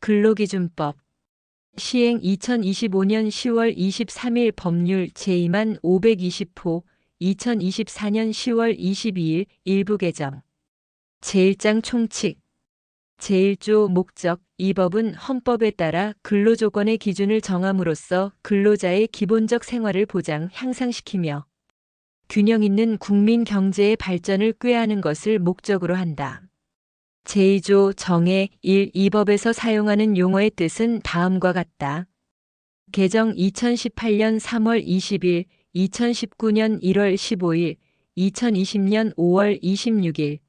근로기준법 시행 2025년 10월 23일 법률 제2만 520호 2024년 10월 22일 일부 개정 제1장 총칙 제1조 목적 이 법은 헌법에 따라 근로조건의 기준을 정함으로써 근로자의 기본적 생활을 보장, 향상시키며 균형 있는 국민 경제의 발전을 꾀하는 것을 목적으로 한다. 제2조 정의 1. 이 법에서 사용하는 용어의 뜻은 다음과 같다. 개정 2018년 3월 20일, 2019년 1월 15일, 2020년 5월 26일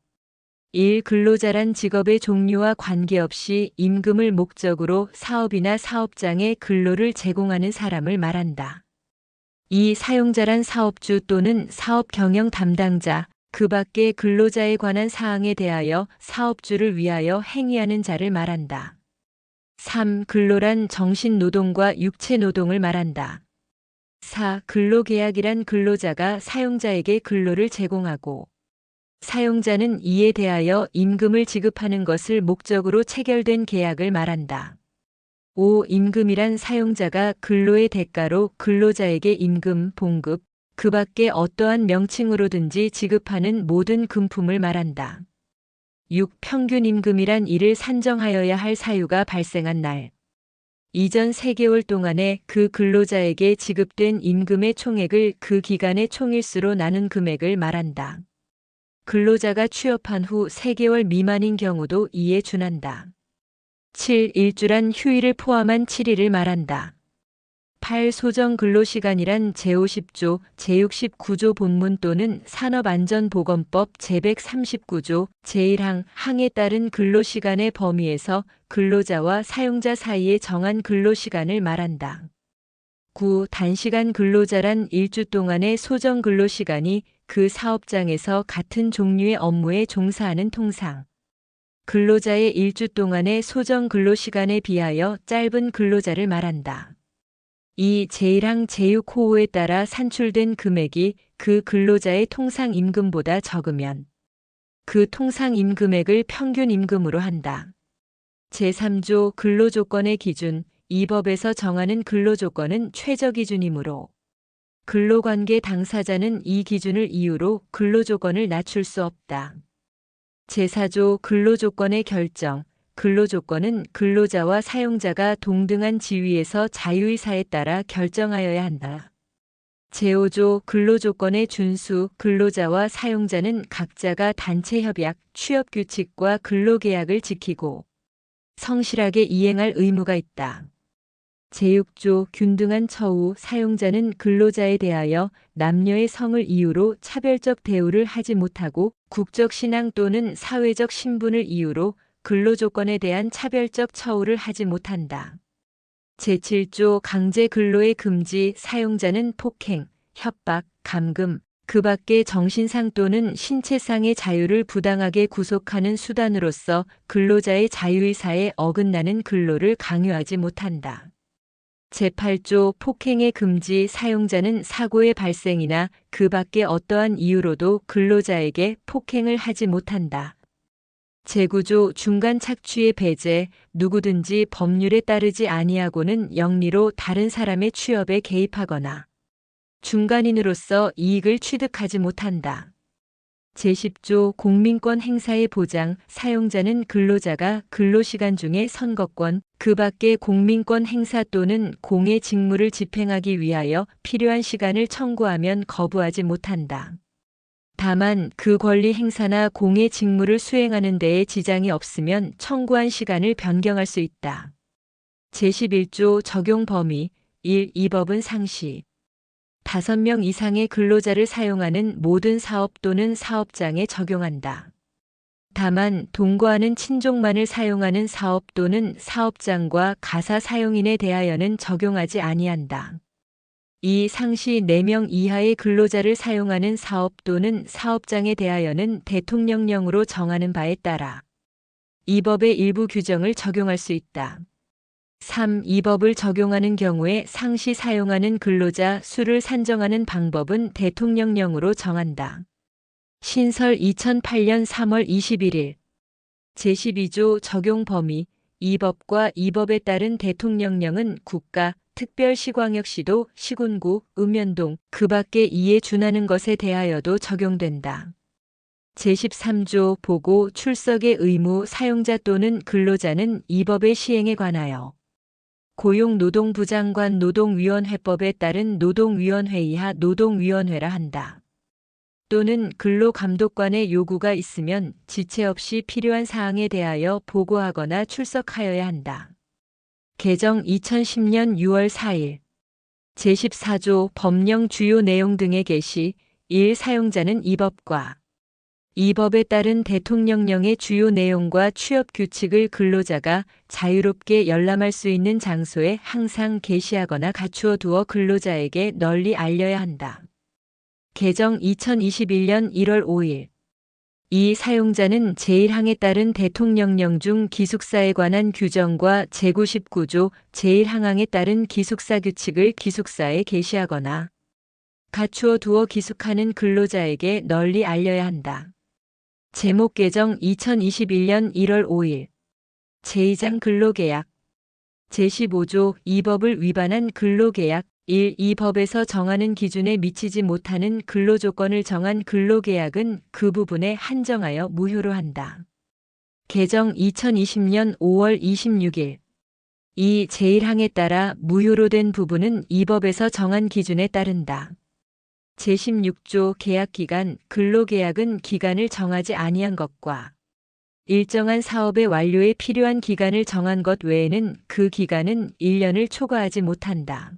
1. 근로자란 직업의 종류와 관계없이 임금을 목적으로 사업이나 사업장에 근로를 제공하는 사람을 말한다. 2. 사용자란 사업주 또는 사업 경영 담당자, 그 밖의 근로자에 관한 사항에 대하여 사업주를 위하여 행위하는 자를 말한다. 3. 근로란 정신노동과 육체노동을 말한다. 4. 근로계약이란 근로자가 사용자에게 근로를 제공하고 사용자는 이에 대하여 임금을 지급하는 것을 목적으로 체결된 계약을 말한다. 5. 임금이란 사용자가 근로의 대가로 근로자에게 임금, 봉급, 그 밖에 어떠한 명칭으로든지 지급하는 모든 금품을 말한다. 6. 평균 임금이란 이를 산정하여야 할 사유가 발생한 날 이전 3개월 동안에 그 근로자에게 지급된 임금의 총액을 그 기간의 총일수로 나눈 금액을 말한다. 근로자가 취업한 후 3개월 미만인 경우도 이에 준한다. 7. 일주란 휴일을 포함한 7일을 말한다. 8. 소정 근로시간이란 제50조, 제69조 본문 또는 산업안전보건법 제139조 제1항 항에 따른 근로시간의 범위에서 근로자와 사용자 사이에 정한 근로시간을 말한다. 9. 단시간 근로자란 일주 동안의 소정 근로시간이 그 사업장에서 같은 종류의 업무에 종사하는 통상 근로자의 일주 동안의 소정 근로시간에 비하여 짧은 근로자를 말한다. 이 제1항 제6호에 따라 산출된 금액이 그 근로자의 통상 임금보다 적으면 그 통상 임금액을 평균 임금으로 한다. 제3조 근로조건의 기준 이 법에서 정하는 근로조건은 최저기준이므로 근로관계 당사자는 이 기준을 이유로 근로조건을 낮출 수 없다. 제4조 근로조건의 결정 근로조건은 근로자와 사용자가 동등한 지위에서 자유의사에 따라 결정하여야 한다. 제5조 근로조건의 준수 근로자와 사용자는 각자가 단체협약, 취업규칙과 근로계약을 지키고 성실하게 이행할 의무가 있다. 제6조 균등한 처우 사용자는 근로자에 대하여 남녀의 성을 이유로 차별적 대우를 하지 못하고 국적 신앙 또는 사회적 신분을 이유로 근로조건에 대한 차별적 처우를 하지 못한다. 제7조 강제 근로의 금지 사용자는 폭행, 협박, 감금, 그 밖의 정신상 또는 신체상의 자유를 부당하게 구속하는 수단으로서 근로자의 자유의사에 어긋나는 근로를 강요하지 못한다. 제8조 폭행의 금지 사용자는 사고의 발생이나 그 밖의 어떠한 이유로도 근로자에게 폭행을 하지 못한다. 제9조 중간 착취의 배제 누구든지 법률에 따르지 아니하고는 영리로 다른 사람의 취업에 개입하거나 중간인으로서 이익을 취득하지 못한다. 제10조 공민권 행사의 보장 사용자는 근로자가 근로시간 중에 선거권, 그 밖의 공민권 행사 또는 공의 직무를 집행하기 위하여 필요한 시간을 청구하면 거부하지 못한다. 다만 그 권리 행사나 공의 직무를 수행하는 데에 지장이 없으면 청구한 시간을 변경할 수 있다. 제11조 적용 범위 1. 이 법은 상시 5명 이상의 근로자를 사용하는 모든 사업 또는 사업장에 적용한다. 다만 동거하는 친족만을 사용하는 사업 또는 사업장과 가사 사용인에 대하여는 적용하지 아니한다. 이 상시 4명 이하의 근로자를 사용하는 사업 또는 사업장에 대하여는 대통령령으로 정하는 바에 따라 이 법의 일부 규정을 적용할 수 있다. 3. 이 법을 적용하는 경우에 상시 사용하는 근로자 수를 산정하는 방법은 대통령령으로 정한다. 신설 2008년 3월 21일 제12조 적용 범위 이 법과 이 법에 따른 대통령령은 국가, 특별시광역시도, 시군구, 읍면동, 그 밖에 이에 준하는 것에 대하여도 적용된다. 제13조 보고 출석의 의무 사용자 또는 근로자는 이 법의 시행에 관하여 고용노동부 장관 노동위원회법에 따른 노동위원회 이하 노동위원회라 한다. 또는 근로감독관의 요구가 있으면 지체 없이 필요한 사항에 대하여 보고하거나 출석하여야 한다. 개정 2010년 6월 4일 제14조 법령 주요 내용 등의 게시 1. 사용자는 이 법과 이 법에 따른 대통령령의 주요 내용과 취업 규칙을 근로자가 자유롭게 열람할 수 있는 장소에 항상 게시하거나 갖추어 두어 근로자에게 널리 알려야 한다. 개정 2021년 1월 5일 이 사용자는 제1항에 따른 대통령령 중 기숙사에 관한 규정과 제99조 제1항에 따른 기숙사 규칙을 기숙사에 게시하거나 갖추어 두어 기숙하는 근로자에게 널리 알려야 한다. 제목 개정 2021년 1월 5일 제2장 근로계약 제15조 이 법을 위반한 근로계약 1. 이 법에서 정하는 기준에 미치지 못하는 근로조건을 정한 근로계약은 그 부분에 한정하여 무효로 한다. 개정 2020년 5월 26일 이 제1항에 따라 무효로 된 부분은 이 법에서 정한 기준에 따른다. 제16조 계약기간 근로계약은 기간을 정하지 아니한 것과 일정한 사업의 완료에 필요한 기간을 정한 것 외에는 그 기간은 1년을 초과하지 못한다.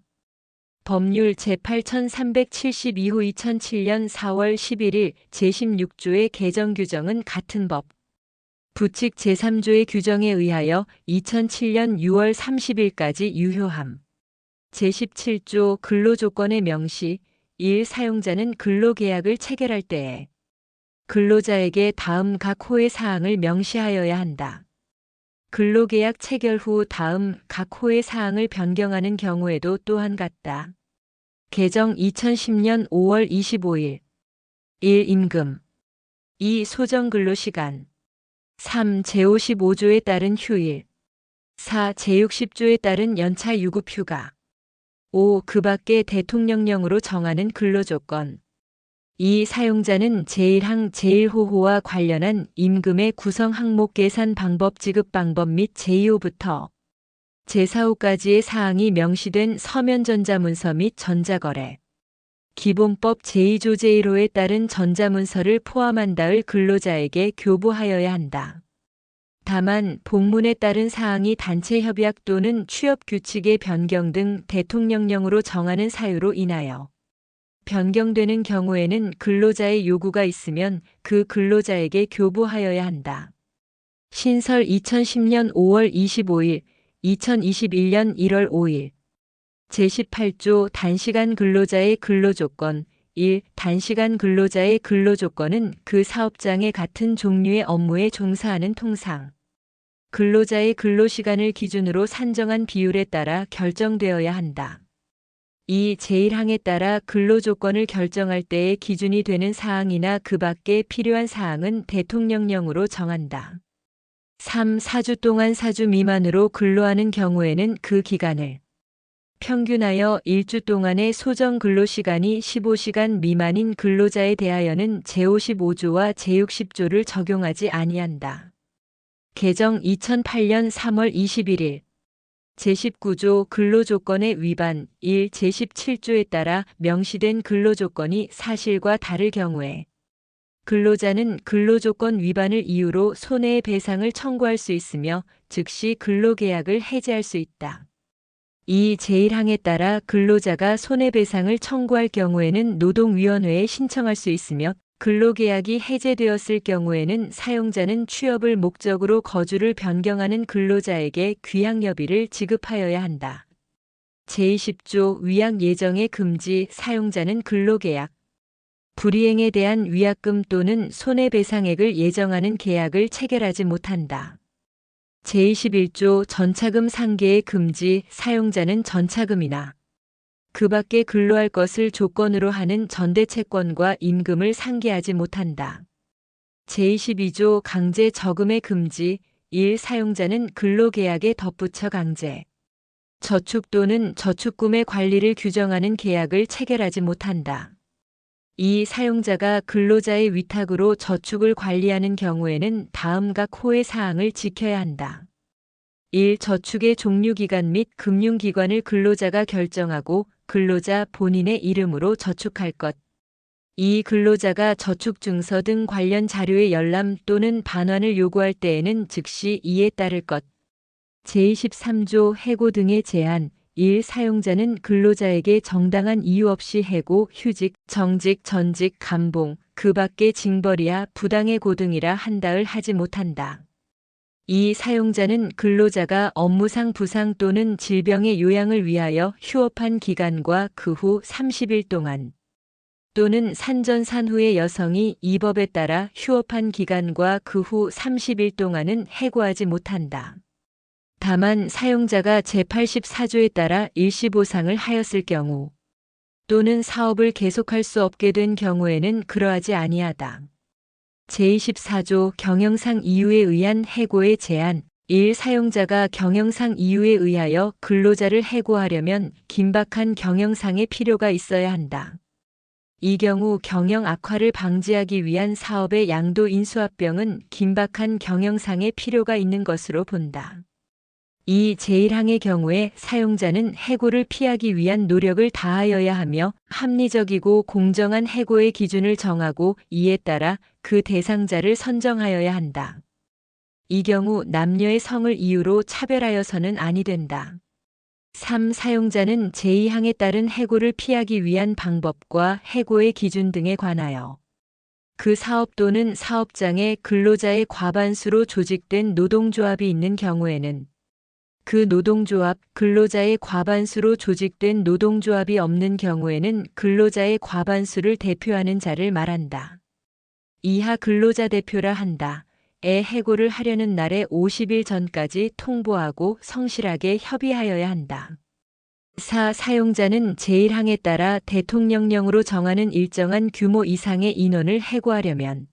법률 제8372호 2007년 4월 11일 제16조의 개정 규정은 같은 법 부칙 제3조의 규정에 의하여 2007년 6월 30일까지 유효함. 제17조 근로조건의 명시 1. 사용자는 근로계약을 체결할 때에 근로자에게 다음 각 호의 사항을 명시하여야 한다. 근로계약 체결 후 다음 각 호의 사항을 변경하는 경우에도 또한 같다. 개정 2010년 5월 25일 1. 임금 2. 소정근로시간 3. 제55조에 따른 휴일 4. 제60조에 따른 연차 유급휴가 5. 그 밖의 대통령령으로 정하는 근로조건 2. 사용자는 제1항 제1호호와 관련한 임금의 구성 항목 계산 방법 지급 방법 및 제2호부터 제4호까지의 사항이 명시된 서면 전자문서 및 전자거래 기본법 제2조 제1호에 따른 전자문서를 포함한다의 근로자에게 교부하여야 한다. 다만 본문에 따른 사항이 단체협약 또는 취업규칙의 변경 등 대통령령으로 정하는 사유로 인하여 변경되는 경우에는 근로자의 요구가 있으면 그 근로자에게 교부하여야 한다. 신설 2010년 5월 25일, 2021년 1월 5일 제18조 단시간 근로자의 근로조건 1. 단시간 근로자의 근로조건은 그 사업장의 같은 종류의 업무에 종사하는 통상 근로자의 근로시간을 기준으로 산정한 비율에 따라 결정되어야 한다. 2. 제1항에 따라 근로조건을 결정할 때의 기준이 되는 사항이나 그 밖에 필요한 사항은 대통령령으로 정한다. 3. 4주 동안 4주 미만으로 근로하는 경우에는 그 기간을 평균하여 1주 동안의 소정 근로시간이 15시간 미만인 근로자에 대하여는 제55조와 제60조를 적용하지 아니한다. 개정 2008년 3월 21일 제19조 근로조건의 위반 1. 제17조에 따라 명시된 근로조건이 사실과 다를 경우에 근로자는 근로조건 위반을 이유로 손해배상을 청구할 수 있으며 즉시 근로계약을 해지할 수 있다. 2. 제1항에 따라 근로자가 손해배상을 청구할 경우에는 노동위원회에 신청할 수 있으며 근로계약이 해제되었을 경우에는 사용자는 취업을 목적으로 거주를 변경하는 근로자에게 귀향여비를 지급하여야 한다. 제20조 위약 예정의 금지 사용자는 근로계약 불이행에 대한 위약금 또는 손해배상액을 예정하는 계약을 체결하지 못한다. 제21조 전차금 상계의 금지 사용자는 전차금이나 그 밖에 근로할 것을 조건으로 하는 전대채권과 임금을 상계하지 못한다. 제22조 강제 저금의 금지 1. 사용자는 근로계약에 덧붙여 강제 저축 또는 저축금의 관리를 규정하는 계약을 체결하지 못한다. 2. 사용자가 근로자의 위탁으로 저축을 관리하는 경우에는 다음 각 호의 사항을 지켜야 한다. 1. 저축의 종류기간 및 금융기관을 근로자가 결정하고 근로자 본인의 이름으로 저축할 것. 2. 근로자가 저축증서 등 관련 자료의 열람 또는 반환을 요구할 때에는 즉시 이에 따를 것. 제23조 해고 등의 제한. 1. 사용자는 근로자에게 정당한 이유 없이 해고, 휴직, 정직, 전직, 감봉, 그 밖의 징벌이야 부당해 고등이라 한다을 하지 못한다. 2. 사용자는 근로자가 업무상 부상 또는 질병의 요양을 위하여 휴업한 기간과 그 후 30일 동안 또는 산전 산후의 여성이 이 법에 따라 휴업한 기간과 그 후 30일 동안은 해고하지 못한다. 다만 사용자가 제84조에 따라 일시보상을 하였을 경우 또는 사업을 계속할 수 없게 된 경우에는 그러하지 아니하다. 제24조 경영상 이유에 의한 해고의 제한. 1. 사용자가 경영상 이유에 의하여 근로자를 해고하려면 긴박한 경영상의 필요가 있어야 한다. 이 경우 경영 악화를 방지하기 위한 사업의 양도 인수합병은 긴박한 경영상의 필요가 있는 것으로 본다. 이 제1항의 경우에 사용자는 해고를 피하기 위한 노력을 다하여야 하며 합리적이고 공정한 해고의 기준을 정하고 이에 따라 그 대상자를 선정하여야 한다. 이 경우 남녀의 성을 이유로 차별하여서는 아니 된다. 3. 사용자는 제2항에 따른 해고를 피하기 위한 방법과 해고의 기준 등에 관하여 그 사업 또는 사업장에 근로자의 과반수로 조직된 노동조합이 있는 경우에는 그 노동조합, 근로자의 과반수로 조직된 노동조합이 없는 경우에는 근로자의 과반수를 대표하는 자를 말한다. 이하 근로자 대표라 한다. 에 해고를 하려는 날의 50일 전까지 통보하고 성실하게 협의하여야 한다. 4. 사용자는 제1항에 따라 대통령령으로 정하는 일정한 규모 이상의 인원을 해고하려면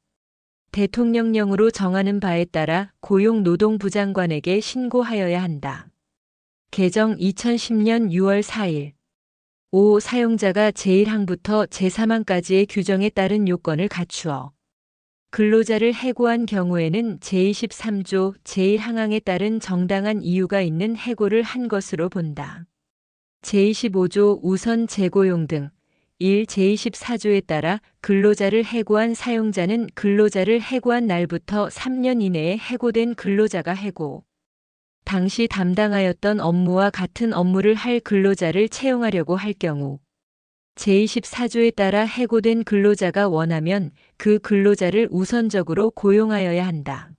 대통령령으로 정하는 바에 따라 고용노동부 장관에게 신고하여야 한다. 개정 2010년 6월 4일. 5. 사용자가 제1항부터 제3항까지의 규정에 따른 요건을 갖추어 근로자를 해고한 경우에는 제23조 제1항에 따른 정당한 이유가 있는 해고를 한 것으로 본다. 제25조 우선 재고용 등 1. 제24조에 따라 근로자를 해고한 사용자는 근로자를 해고한 날부터 3년 이내에 해고된 근로자가 해고 당시 담당하였던 업무와 같은 업무를 할 근로자를 채용하려고 할 경우 제24조에 따라 해고된 근로자가 원하면 그 근로자를 우선적으로 고용하여야 한다.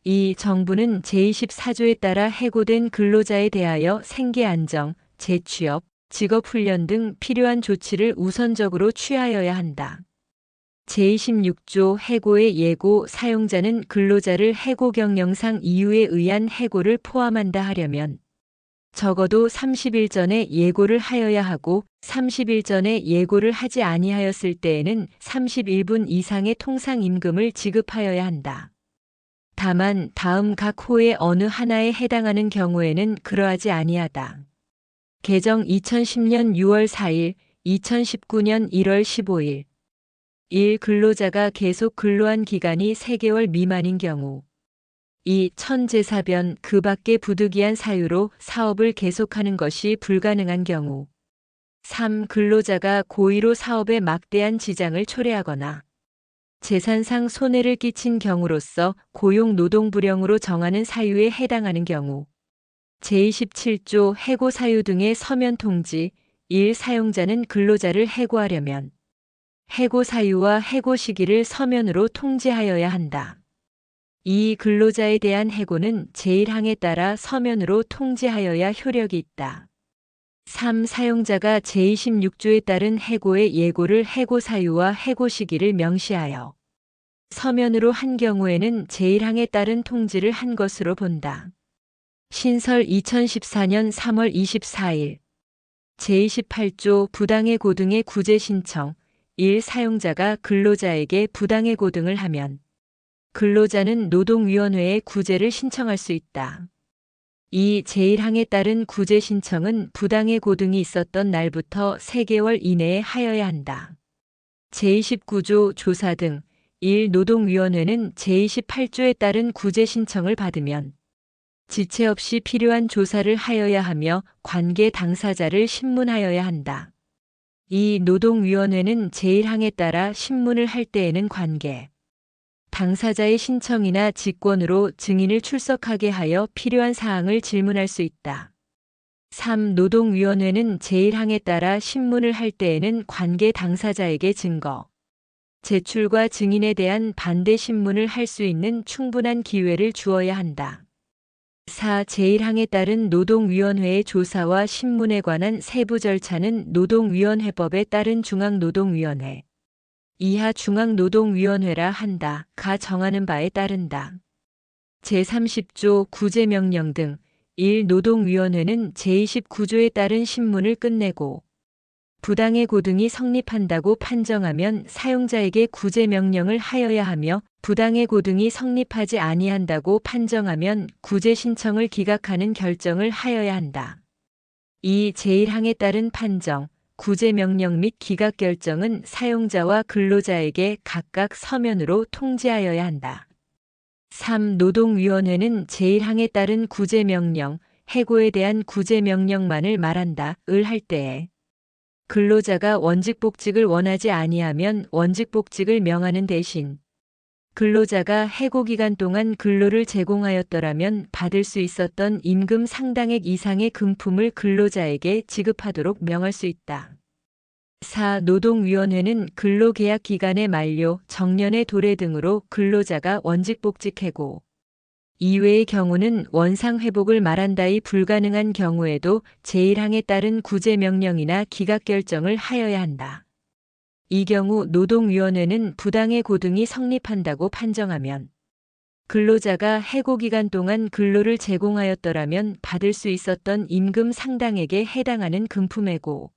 2. 정부는 제24조에 따라 해고된 근로자에 대하여 생계안정, 재취업, 직업훈련 등 필요한 조치를 우선적으로 취하여야 한다. 제26조 해고의 예고. 사용자는 근로자를 해고 경영상 이유에 의한 해고를 포함한다 하려면 적어도 30일 전에 예고를 하여야 하고 30일 전에 예고를 하지 아니하였을 때에는 31분 이상의 통상임금을 지급하여야 한다. 다만 다음 각 호의 어느 하나에 해당하는 경우에는 그러하지 아니하다. 개정 2010년 6월 4일, 2019년 1월 15일. 1. 근로자가 계속 근로한 기간이 3개월 미만인 경우 2. 천재사변 그 밖의 부득이한 사유로 사업을 계속하는 것이 불가능한 경우 3. 근로자가 고의로 사업에 막대한 지장을 초래하거나 재산상 손해를 끼친 경우로서 고용노동부령으로 정하는 사유에 해당하는 경우 제27조 해고 사유 등의 서면 통지. 1. 사용자는 근로자를 해고하려면 해고 사유와 해고 시기를 서면으로 통지하여야 한다. 2. 근로자에 대한 해고는 제1항에 따라 서면으로 통지하여야 효력이 있다. 3. 사용자가 제26조에 따른 해고의 예고를 해고 사유와 해고 시기를 명시하여 서면으로 한 경우에는 제1항에 따른 통지를 한 것으로 본다. 신설 2014년 3월 24일. 제28조 부당해고 등의 구제 신청. 1. 사용자가 근로자에게 부당해고 등을 하면 근로자는 노동위원회에 구제를 신청할 수 있다. 이 제1항에 따른 구제 신청은 부당해 고등이 있었던 날부터 3개월 이내에 하여야 한다. 제29조 조사 등 1. 노동위원회는 제28조에 따른 구제 신청을 받으면 지체 없이 필요한 조사를 하여야 하며 관계 당사자를 신문하여야 한다. 2. 노동위원회는 제1항에 따라 신문을 할 때에는 관계 당사자의 신청이나 직권으로 증인을 출석하게 하여 필요한 사항을 질문할 수 있다. 3. 노동위원회는 제1항에 따라 신문을 할 때에는 관계 당사자에게 증거, 제출과 증인에 대한 반대 신문을 할 수 있는 충분한 기회를 주어야 한다. 4. 제1항에 따른 노동위원회의 조사와 신문에 관한 세부 절차는 노동위원회법에 따른 중앙노동위원회 이하 중앙노동위원회라 한다. 가 정하는 바에 따른다. 제30조 구제명령 등 1. 노동위원회는 제29조에 따른 신문을 끝내고 부당해 고등이 성립한다고 판정하면 사용자에게 구제명령을 하여야 하며 부당해 고등이 성립하지 아니한다고 판정하면 구제 신청을 기각하는 결정을 하여야 한다. 2. 제1항에 따른 판정, 구제명령 및 기각 결정은 사용자와 근로자에게 각각 서면으로 통지하여야 한다. 3. 노동위원회는 제1항에 따른 구제명령, 해고에 대한 구제명령만을 말한다. 을 할 때에 근로자가 원직복직을 원하지 아니하면 원직복직을 명하는 대신 근로자가 해고 기간 동안 근로를 제공하였더라면 받을 수 있었던 임금 상당액 이상의 금품을 근로자에게 지급하도록 명할 수 있다. 4. 노동위원회는 근로계약 기간의 만료, 정년의 도래 등으로 근로자가 원직복직 해고 이외의 경우는 원상회복을 말한다이 불가능한 경우에도 제1항에 따른 구제명령이나 기각결정을 하여야 한다. 이 경우 노동위원회는 부당해 고등이 성립한다고 판정하면 근로자가 해고 기간 동안 근로를 제공하였더라면 받을 수 있었던 임금 상당액에 해당하는 금품해고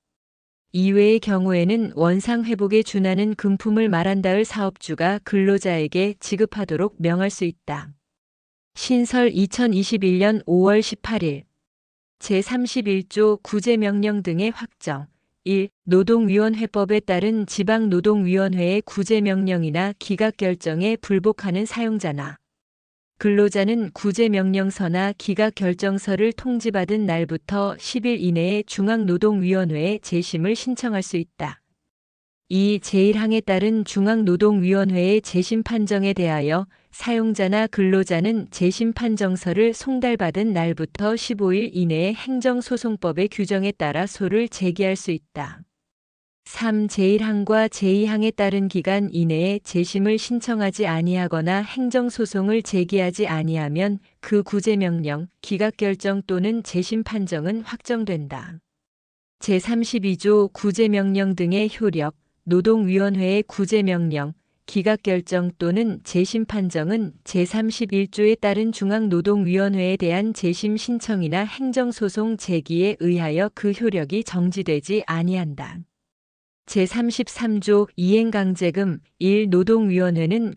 이외의 경우에는 원상회복에 준하는 금품을 말한다을 사업주가 근로자에게 지급하도록 명할 수 있다. 신설 2021년 5월 18일 제31조 구제명령 등의 확정 1. 노동위원회법에 따른 지방노동위원회의 구제명령이나 기각결정에 불복하는 사용자나 근로자는 구제명령서나 기각결정서를 통지받은 날부터 10일 이내에 중앙노동위원회에 재심을 신청할 수 있다. 2. 제1항에 따른 중앙노동위원회의 재심 판정에 대하여 사용자나 근로자는 재심 판정서를 송달받은 날부터 15일 이내에 행정소송법의 규정에 따라 소를 제기할 수 있다. 3. 제1항과 제2항에 따른 기간 이내에 재심을 신청하지 아니하거나 행정소송을 제기하지 아니하면 그 구제명령, 기각결정 또는 재심 판정은 확정된다. 제32조 구제명령 등의 효력, 노동위원회의 구제명령, 기각결정 또는 재심 판정은 제31조에 따른 중앙노동위원회에 대한 재심 신청이나 행정소송 제기에 의하여 그 효력이 정지되지 아니한다. 제33조 이행강제금 1. 노동위원회는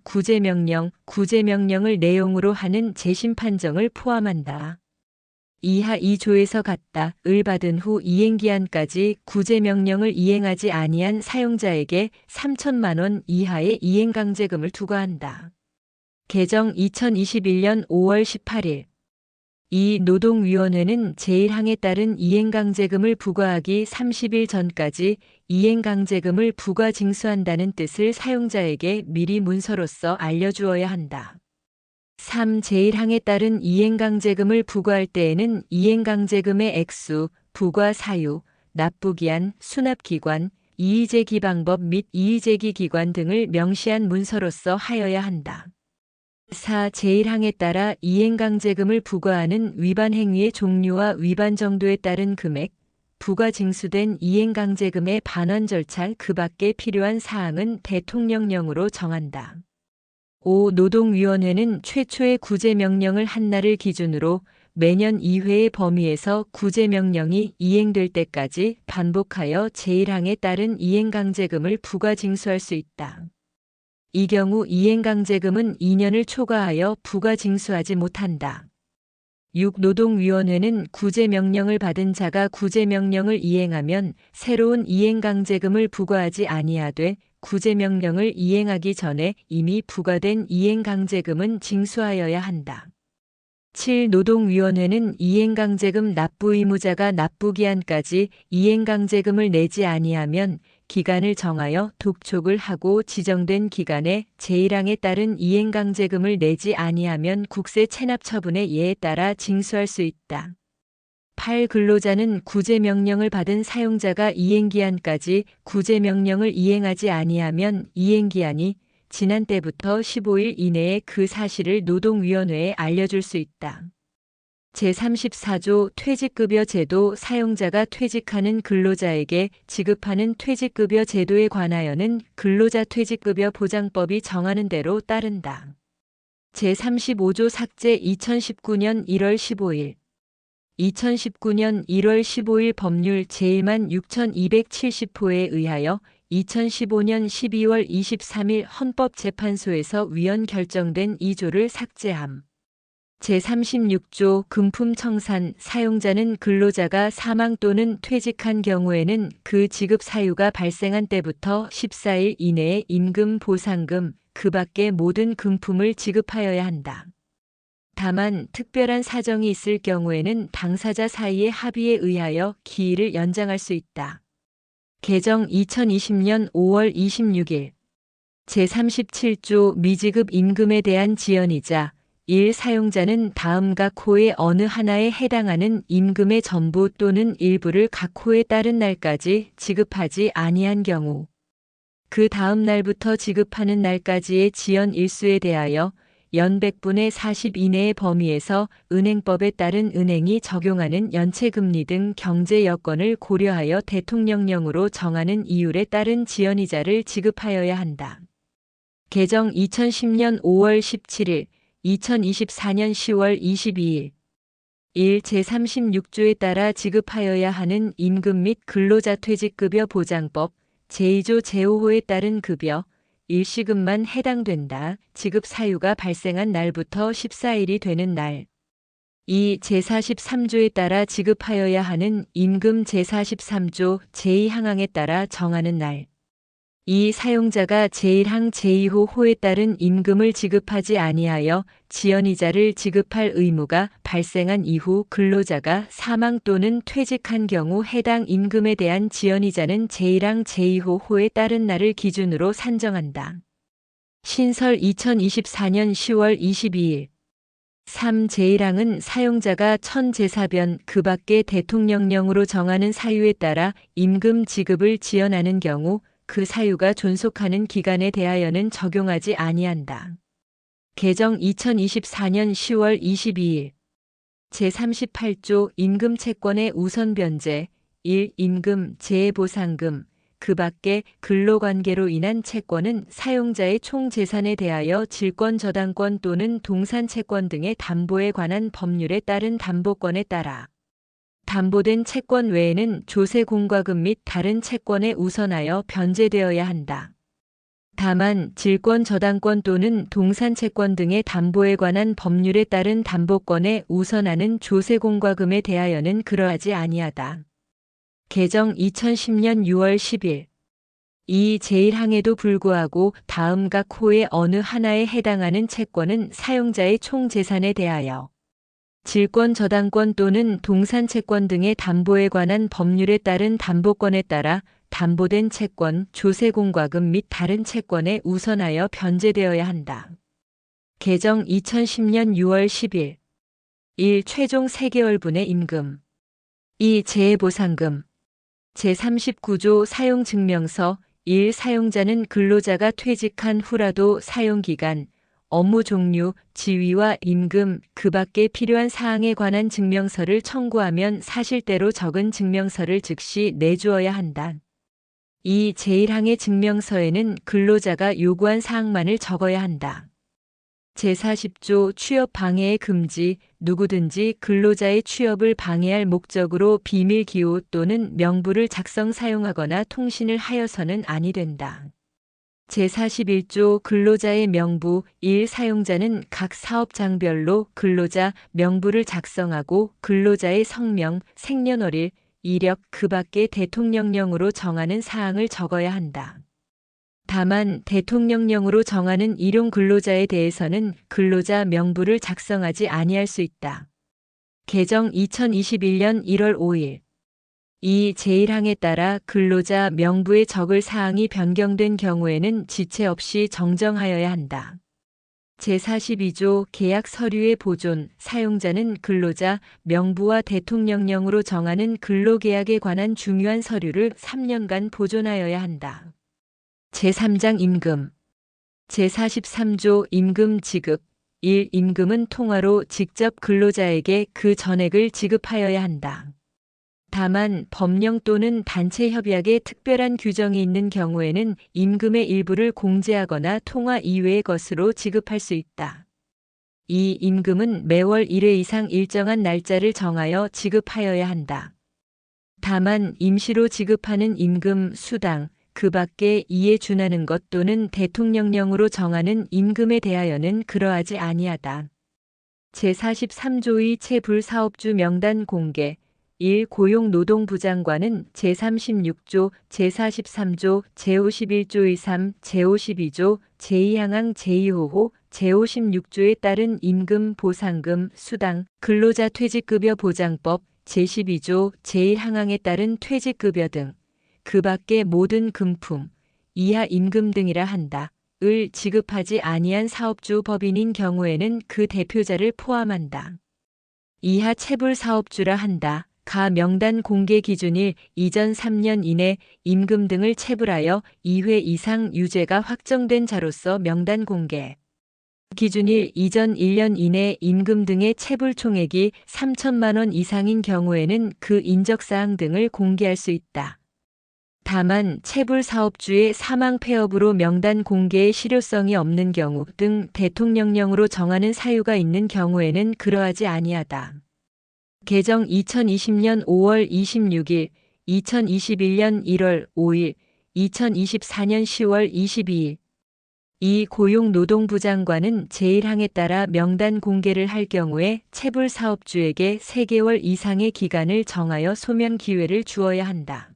구제명령을 내용으로 하는 재심 판정을 포함한다. 이하 2조에서 같다. 을 받은 후 이행기한까지 구제명령을 이행하지 아니한 사용자에게 3천만 원 이하의 이행강제금을 투과한다. 개정 2021년 5월 18일 이 노동위원회는 제1항에 따른 이행강제금을 부과하기 30일 전까지 이행강제금을 부과 징수한다는 뜻을 사용자에게 미리 문서로서 알려주어야 한다. 3. 제1항에 따른 이행강제금을 부과할 때에는 이행강제금의 액수, 부과 사유, 납부기한, 수납기관, 이의제기 방법 및 이의제기 기관 등을 명시한 문서로서 하여야 한다. 4. 제1항에 따라 이행강제금을 부과하는 위반 행위의 종류와 위반 정도에 따른 금액, 부과 징수된 이행강제금의 반환 절차 그 밖에 필요한 사항은 대통령령으로 정한다. 5. 노동위원회는 최초의 구제명령을 한 날을 기준으로 매년 2회의 범위에서 구제명령이 이행될 때까지 반복하여 제1항에 따른 이행강제금을 부과 징수할 수 있다. 이 경우 이행강제금은 2년을 초과하여 부과 징수하지 못한다. 6. 노동위원회는 구제명령을 받은 자가 구제명령을 이행하면 새로운 이행강제금을 부과하지 아니하되 구제명령을 이행하기 전에 이미 부과된 이행강제금은 징수하여야 한다. 7. 노동위원회는 이행강제금 납부 의무자가 납부기한까지 이행강제금을 내지 아니하면 기간을 정하여 독촉을 하고 지정된 기간에 제1항에 따른 이행강제금을 내지 아니하면 국세 체납 처분의 예에 따라 징수할 수 있다. 8. 근로자는 구제명령을 받은 사용자가 이행기한까지 구제명령을 이행하지 아니하면 이행기한이 지난 때부터 15일 이내에 그 사실을 노동위원회에 알려줄 수 있다. 제34조 퇴직급여 제도 사용자가 퇴직하는 근로자에게 지급하는 퇴직급여 제도에 관하여는 근로자 퇴직급여 보장법이 정하는 대로 따른다. 제35조 삭제 2019년 1월 15일 2019년 1월 15일 법률 제16270호에 의하여 2015년 12월 23일 헌법재판소에서 위헌 결정된 2조를 삭제함. 제36조 금품청산 사용자는 근로자가 사망 또는 퇴직한 경우에는 그 지급 사유가 발생한 때부터 14일 이내에 임금, 보상금, 그 밖의 모든 금품을 지급하여야 한다. 다만 특별한 사정이 있을 경우에는 당사자 사이의 합의에 의하여 기일을 연장할 수 있다. 개정 2020년 5월 26일 제37조 미지급 임금에 대한 지연이자 1. 사용자는 다음 각 호의 어느 하나에 해당하는 임금의 전부 또는 일부를 각 호에 따른 날까지 지급하지 아니한 경우 그 다음 날부터 지급하는 날까지의 지연 일수에 대하여 연 100분의 40 이내의 범위에서 은행법에 따른 은행이 적용하는 연체금리 등 경제 여건을 고려하여 대통령령으로 정하는 이율에 따른 지연이자를 지급하여야 한다. 개정 2010년 5월 17일, 2024년 10월 22일 1. 제36조에 따라 지급하여야 하는 임금 및 근로자 퇴직급여 보장법 제2조 제5호에 따른 급여 일시금만 해당된다. 지급 사유가 발생한 날부터 14일이 되는 날. 2. 제43조에 따라 지급하여야 하는 임금 제43조 제2항에 따라 정하는 날. 2. 사용자가 제1항 제2호 호에 따른 임금을 지급하지 아니하여 지연이자를 지급할 의무가 발생한 이후 근로자가 사망 또는 퇴직한 경우 해당 임금에 대한 지연이자는 제1항 제2호 호에 따른 날을 기준으로 산정한다. 신설 2024년 10월 22일 3. 제1항은 사용자가 천제사변 그 밖의 대통령령으로 정하는 사유에 따라 임금 지급을 지연하는 경우 그 사유가 존속하는 기간에 대하여는 적용하지 아니한다. 개정 2024년 10월 22일 제38조 임금채권의 우선 변제 1. 임금, 재해보상금, 그 밖의 근로관계로 인한 채권은 사용자의 총 재산에 대하여 질권 저당권 또는 동산채권 등의 담보에 관한 법률에 따른 담보권에 따라 담보된 채권 외에는 조세공과금 및 다른 채권에 우선하여 변제되어야 한다. 다만 질권 저당권 또는 동산채권 등의 담보에 관한 법률에 따른 담보권에 우선하는 조세공과금에 대하여는 그러하지 아니하다. 개정 2010년 6월 10일 이 제1항에도 불구하고 다음 각 호의 어느 하나에 해당하는 채권은 사용자의 총 재산에 대하여 질권 저당권 또는 동산채권 등의 담보에 관한 법률에 따른 담보권에 따라 담보된 채권, 조세공과금 및 다른 채권에 우선하여 변제되어야 한다. 개정 2010년 6월 10일 1. 최종 3개월분의 임금 2. 재해보상금 제39조 사용증명서 1. 사용자는 근로자가 퇴직한 후라도 사용기간, 업무 종류, 지위와 임금, 그 밖에 필요한 사항에 관한 증명서를 청구하면 사실대로 적은 증명서를 즉시 내주어야 한다. 이 제1항의 증명서에는 근로자가 요구한 사항만을 적어야 한다. 제40조 취업 방해의 금지, 누구든지 근로자의 취업을 방해할 목적으로 비밀 기호 또는 명부를 작성 사용하거나 통신을 하여서는 아니 된다. 제41조 근로자의 명부 1. 사용자는 각 사업장별로 근로자 명부를 작성하고 근로자의 성명, 생년월일, 이력 그 밖에 대통령령으로 정하는 사항을 적어야 한다. 다만 대통령령으로 정하는 일용 근로자에 대해서는 근로자 명부를 작성하지 아니할 수 있다. 개정 2021년 1월 5일. 이 제1항에 따라 근로자 명부에 적을 사항이 변경된 경우에는 지체 없이 정정하여야 한다. 제42조 계약 서류의 보존, 사용자는 근로자 명부와 대통령령으로 정하는 근로계약에 관한 중요한 서류를 3년간 보존하여야 한다. 제3장 임금. 제43조 임금 지급. 1. 임금은 통화로 직접 근로자에게 그 전액을 지급하여야 한다. 다만 법령 또는 단체 협약에 특별한 규정이 있는 경우에는 임금의 일부를 공제하거나 통화 이외의 것으로 지급할 수 있다. 이 임금은 매월 1회 이상 일정한 날짜를 정하여 지급하여야 한다. 다만 임시로 지급하는 임금, 수당, 그 밖에 이에 준하는 것 또는 대통령령으로 정하는 임금에 대하여는 그러하지 아니하다. 제43조의 체불사업주 명단 공개. 1. 고용노동부 장관은 제36조, 제43조, 제51조의 3, 제52조, 제2항항 제2호호, 제56조에 따른 임금, 보상금, 수당, 근로자 퇴직급여 보장법, 제12조, 제1항항에 따른 퇴직급여 등, 그 밖의 모든 금품, 이하 임금 등이라 한다. 을 지급하지 아니한 사업주 법인인 경우에는 그 대표자를 포함한다. 이하 체불사업주라 한다. 가 명단 공개 기준일 이전 3년 이내 임금 등을 체불하여 2회 이상 유죄가 확정된 자로서 명단 공개. 기준일 이전 1년 이내 임금 등의 체불 총액이 3천만 원 이상인 경우에는 그 인적사항 등을 공개할 수 있다. 다만 체불 사업주의 사망 폐업으로 명단 공개의 실효성이 없는 경우 등 대통령령으로 정하는 사유가 있는 경우에는 그러하지 아니하다. 개정 2020년 5월 26일, 2021년 1월 5일, 2024년 10월 22일. 이 고용노동부 장관은 제1항에 따라 명단 공개를 할 경우에 체불 사업주에게 3개월 이상의 기간을 정하여 소면 기회를 주어야 한다.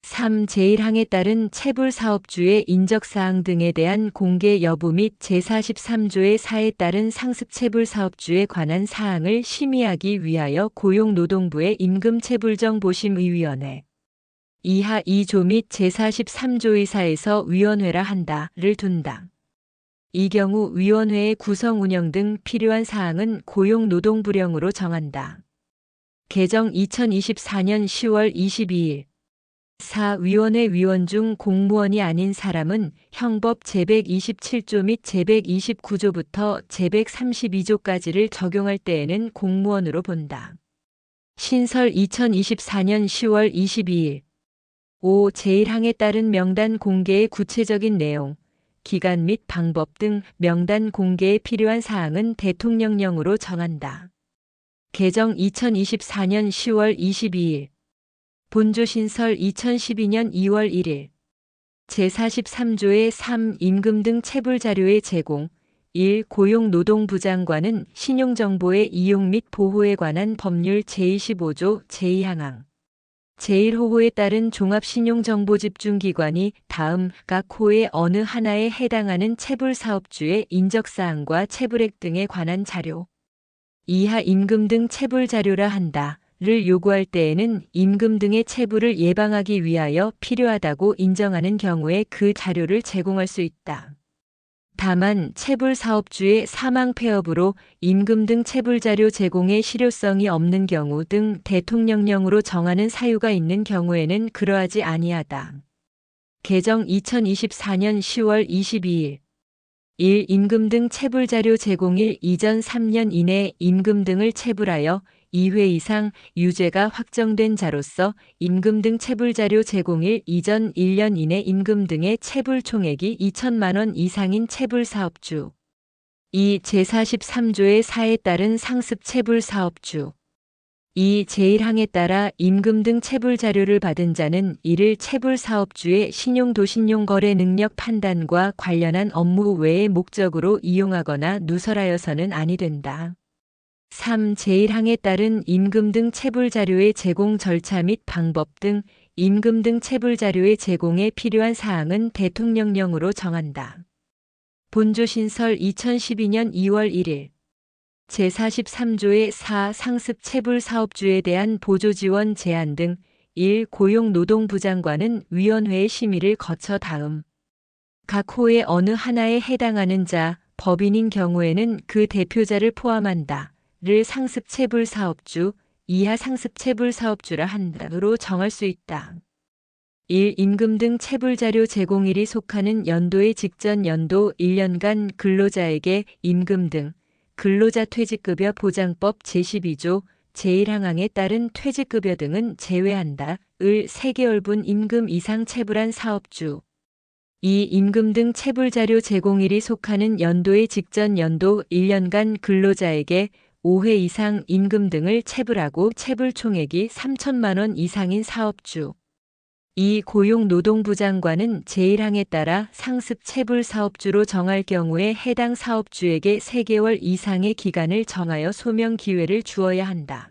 3. 제1항에 따른 체불 사업주의 인적사항 등에 대한 공개 여부 및 제43조의 4에 따른 상습 체불 사업주에 관한 사항을 심의하기 위하여 고용노동부의 임금체불정보심의위원회 이하 2조 및 제43조의 4에서 위원회라 한다를 둔다. 이 경우 위원회의 구성 운영 등 필요한 사항은 고용노동부령으로 정한다. 개정 2024년 10월 22일. 4. 위원회 위원 중 공무원이 아닌 사람은 형법 제127조 및 제129조부터 제132조까지를 적용할 때에는 공무원으로 본다. 신설 2024년 10월 22일. 5. 제1항에 따른 명단 공개의 구체적인 내용, 기간 및 방법 등 명단 공개에 필요한 사항은 대통령령으로 정한다. 개정 2024년 10월 22일. 본조 신설 2012년 2월 1일. 제43조의 3. 임금 등 체불 자료의 제공. 1. 고용노동부 장관은 신용정보의 이용 및 보호에 관한 법률 제25조 제2항항 제1호호에 따른 종합신용정보집중기관이 다음 각 호의 어느 하나에 해당하는 체불사업주의 인적사항과 체불액 등에 관한 자료, 이하 임금 등 체불 자료라 한다. 를 요구할 때에는 임금 등의 체불을 예방하기 위하여 필요하다고 인정하는 경우에 그 자료를 제공할 수 있다. 다만 체불 사업주의 사망 폐업으로 임금 등 체불 자료 제공의 실효성이 없는 경우 등 대통령령으로 정하는 사유가 있는 경우에는 그러하지 아니하다. 개정 2024년 10월 22일. 1. 임금 등 체불 자료 제공일 이전 3년 이내 임금 등을 체불하여 2회 이상 유죄가 확정된 자로서 임금 등 체불 자료 제공일 이전 1년 이내 임금 등의 체불 총액이 2천만 원 이상인 체불 사업주. 2. 제43조의 4에 따른 상습 체불 사업주. 이 제1항에 따라 임금 등 체불 자료를 받은 자는 이를 체불 사업주의 신용도신용거래 능력 판단과 관련한 업무 외의 목적으로 이용하거나 누설하여서는 아니 된다. 3. 제1항에 따른 임금 등 체불 자료의 제공 절차 및 방법 등 임금 등 체불 자료의 제공에 필요한 사항은 대통령령으로 정한다. 본조신설 2012년 2월 1일 제43조의 4 상습 체불 사업주에 대한 보조 지원 제한 등 1. 고용노동부 장관은 위원회의 심의를 거쳐 다음 각 호의 어느 하나에 해당하는 자, 법인인 경우에는 그 대표자를 포함한다. 를 상습 체불 사업주, 이하 상습 체불 사업주라 한다로 정할 수 있다. 1. 임금 등 체불 자료 제공일이 속하는 연도의 직전 연도 1년간 근로자에게 임금 등 근로자 퇴직급여 보장법 제12조 제1항에 따른 퇴직급여 등은 제외한다. 을 3개월분 임금 이상 체불한 사업주. 2. 임금 등 체불 자료 제공일이 속하는 연도의 직전 연도 1년간 근로자에게 5회 이상 임금 등을 체불하고 체불 총액이 3천만 원 이상인 사업주. 2. 고용노동부 장관은 제1항에 따라 상습 체불 사업주로 정할 경우에 해당 사업주에게 3개월 이상의 기간을 정하여 소명 기회를 주어야 한다.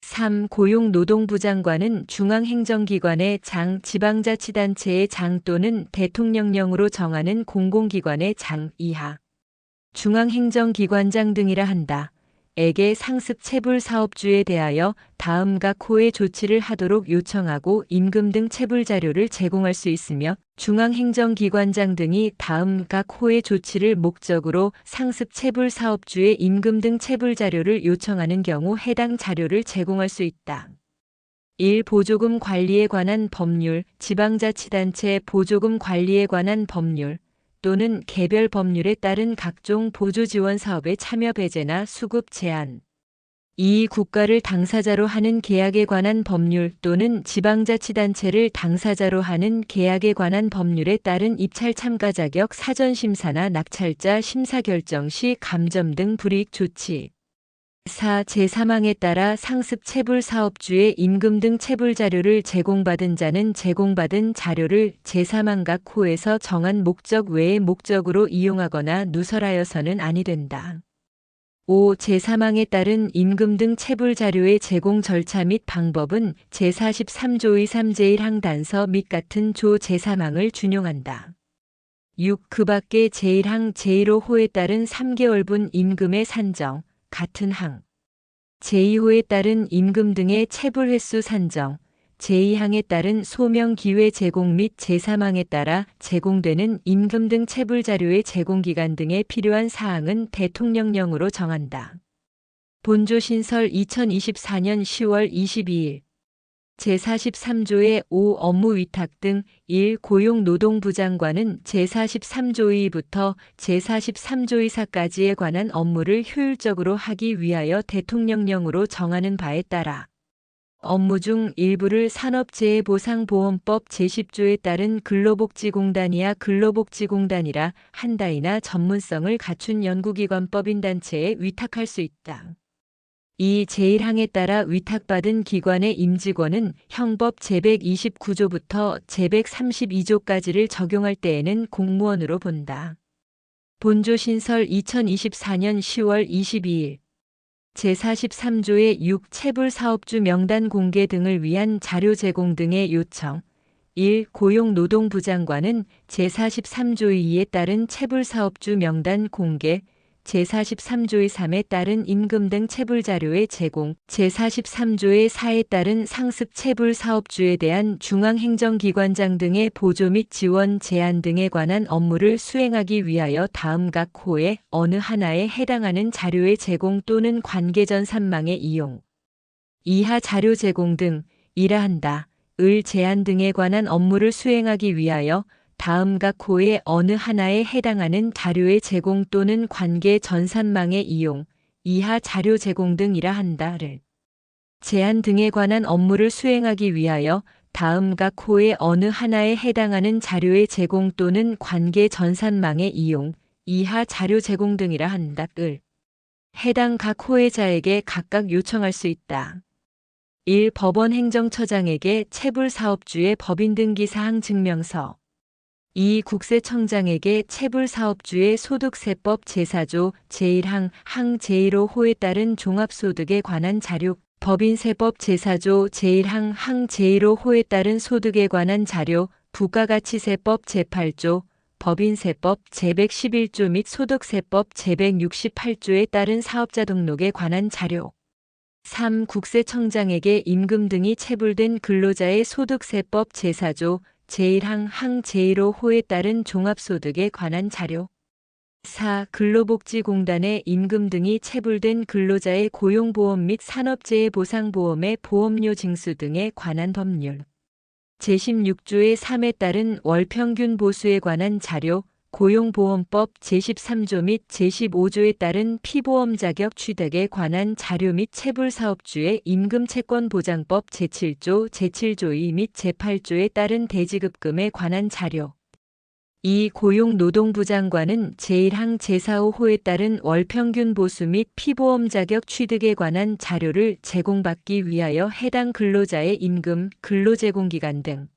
3. 고용노동부 장관은 중앙행정기관의 장, 지방자치단체의 장 또는 대통령령으로 정하는 공공기관의 장 이하 중앙행정기관장 등이라 한다. 에게 상습 체불 사업주에 대하여 다음 각 호의 조치를 하도록 요청하고 임금 등 체불 자료를 제공할 수 있으며 중앙행정기관장 등이 다음 각 호의 조치를 목적으로 상습 체불 사업주의 임금 등 체불 자료를 요청하는 경우 해당 자료를 제공할 수 있다. 1. 보조금 관리에 관한 법률, 지방자치단체 보조금 관리에 관한 법률 또는 개별 법률에 따른 각종 보조지원 사업의 참여 배제나 수급 제한. 2. 국가를 당사자로 하는 계약에 관한 법률 또는 지방자치단체를 당사자로 하는 계약에 관한 법률에 따른 입찰 참가 자격 사전심사나 낙찰자 심사 결정 시 감점 등 불이익 조치. 4. 제3항에 따라 상습 체불 사업주의 임금 등 체불 자료를 제공받은 자는 제공받은 자료를 제3항 각 호에서 정한 목적 외의 목적으로 이용하거나 누설하여서는 아니 된다. 5. 제3항에 따른 임금 등 체불 자료의 제공 절차 및 방법은 제43조의 3제1항 단서 및 같은 조 제3항을 준용한다. 6. 그 밖의 제1항 제1호호에 따른 3개월분 임금의 산정, 같은 항. 제2호에 따른 임금 등의 체불 횟수 산정, 제2항에 따른 소명 기회 제공 및 제3항에 따라 제공되는 임금 등 체불 자료의 제공 기간 등에 필요한 사항은 대통령령으로 정한다. 본조신설 2024년 10월 22일 제43조의 5 업무 위탁 등 1. 고용노동부 장관은 제43조 2부터 제43조 2사까지에 관한 업무를 효율적으로 하기 위하여 대통령령으로 정하는 바에 따라 업무 중 일부를 산업재해보상보험법 제10조에 따른 근로복지공단이야 근로복지공단이라 한다이나 전문성을 갖춘 연구기관법인 단체에 위탁할 수 있다. 이 제1항에 따라 위탁받은 기관의 임직원은 형법 제129조부터 제132조까지를 적용할 때에는 공무원으로 본다. 본조신설 2024년 10월 22일 제43조의 6 체불 사업주 명단 공개 등을 위한 자료 제공 등의 요청 1. 고용노동부 장관은 제43조 2에 따른 체불 사업주 명단 공개 제43조의 3에 따른 임금 등 체불 자료의 제공, 제43조의 4에 따른 상습 체불 사업주에 대한 중앙행정기관장 등의 보조 및 지원 제한 등에 관한 업무를 수행하기 위하여 다음 각 호의 어느 하나에 해당하는 자료의 제공 또는 관계전 산망의 이용, 이하 자료 제공 등 이라 한다. 을 제한 등에 관한 업무를 수행하기 위하여 다음 각 호의 어느 하나에 해당하는 자료의 제공 또는 관계 전산망의 이용, 이하 자료 제공 등이라 한다를 제한 등에 관한 업무를 수행하기 위하여 다음 각 호의 어느 하나에 해당하는 자료의 제공 또는 관계 전산망의 이용, 이하 자료 제공 등이라 한다을 해당 각 호의 자에게 각각 요청할 수 있다. 1. 법원 행정처장에게 체불 사업주의 법인 등기 사항 증명서. 2. 국세청장에게 체불 사업주의 소득세법 제4조 제1항 항 제1호호에 따른 종합소득에 관한 자료, 법인세법 제4조 제1항 항 제1호호에 따른 소득에 관한 자료, 부가가치세법 제8조, 법인세법 제111조 및 소득세법 제168조에 따른 사업자 등록에 관한 자료. 3. 국세청장에게 임금 등이 체불된 근로자의 소득세법 제4조 제1항 항 제1호호에 따른 종합소득에 관한 자료. 4. 근로복지공단에 임금 등이 체불된 근로자의 고용보험 및 산업재해 보상보험의 보험료 징수 등에 관한 법률. 제16조의 3에 따른 월평균 보수에 관한 자료, 고용보험법 제13조 및 제15조에 따른 피보험 자격 취득에 관한 자료 및 체불사업주의 임금채권보장법 제7조, 제7조 2 및 제8조에 따른 대지급금에 관한 자료. 2. 고용노동부 장관은 제1항 제4호호에 따른 월평균 보수 및 피보험 자격 취득에 관한 자료를 제공받기 위하여 해당 근로자의 임금, 근로제공기간 등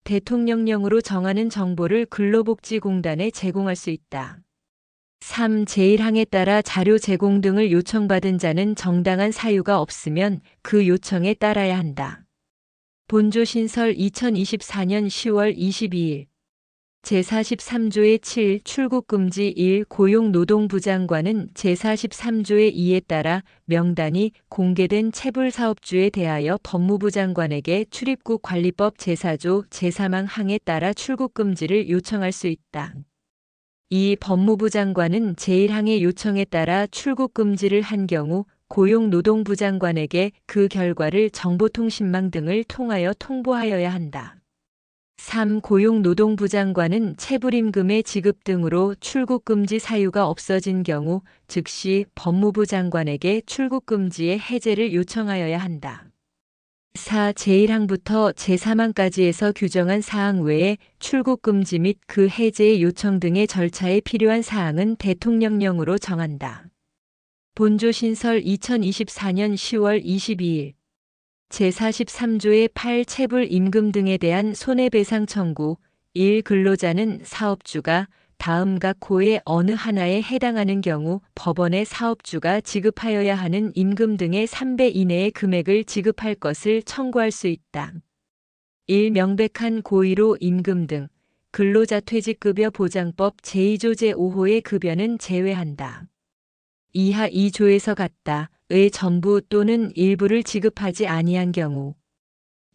대통령령으로 정하는 정보를 근로복지공단에 제공할 수 있다. 3. 제1항에 따라 자료 제공 등을 요청받은 자는 정당한 사유가 없으면 그 요청에 따라야 한다. 본조신설 2024년 10월 22일 제43조의 7 출국금지 1 고용노동부 장관은 제43조의 2에 따라 명단이 공개된 체불사업주에 대하여 법무부 장관에게 출입국 관리법 제4조 제3항 항에 따라 출국금지를 요청할 수 있다. 2. 법무부 장관은 제1항의 요청에 따라 출국금지를 한 경우 고용노동부 장관에게 그 결과를 정보통신망 등을 통하여 통보하여야 한다. 3. 고용노동부 장관은 체불임금의 지급 등으로 출국금지 사유가 없어진 경우 즉시 법무부 장관에게 출국금지의 해제를 요청하여야 한다. 4. 제1항부터 제3항까지에서 규정한 사항 외에 출국금지 및 그 해제의 요청 등의 절차에 필요한 사항은 대통령령으로 정한다. 본조신설 2024년 10월 22일 제43조의 8 체불 임금 등에 대한 손해배상 청구 1. 근로자는 사업주가 다음 각 호의 어느 하나에 해당하는 경우 법원에 사업주가 지급하여야 하는 임금 등의 3배 이내의 금액을 지급할 것을 청구할 수 있다. 1. 명백한 고의로 임금 등 근로자 퇴직급여 보장법 제2조 제5호의 급여는 제외한다. 이하 2조에서 같다의 전부 또는 일부를 지급하지 아니한 경우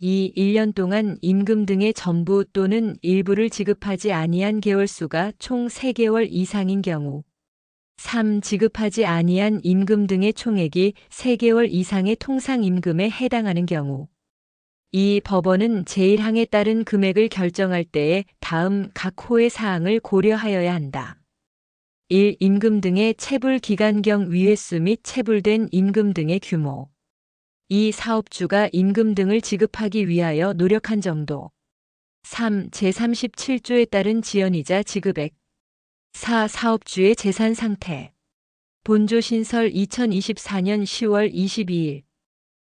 2. 1년 동안 임금 등의 전부 또는 일부를 지급하지 아니한 개월수가 총 3개월 이상인 경우 3. 지급하지 아니한 임금 등의 총액이 3개월 이상의 통상임금에 해당하는 경우 2. 법원은 제1항에 따른 금액을 결정할 때에 다음 각 호의 사항을 고려하여야 한다. 1. 임금 등의 체불 기간경 위회수 및 체불된 임금 등의 규모 2. 사업주가 임금 등을 지급하기 위하여 노력한 정도 3. 제37조에 따른 지연이자 지급액 4. 사업주의 재산 상태 본조신설 2024년 10월 22일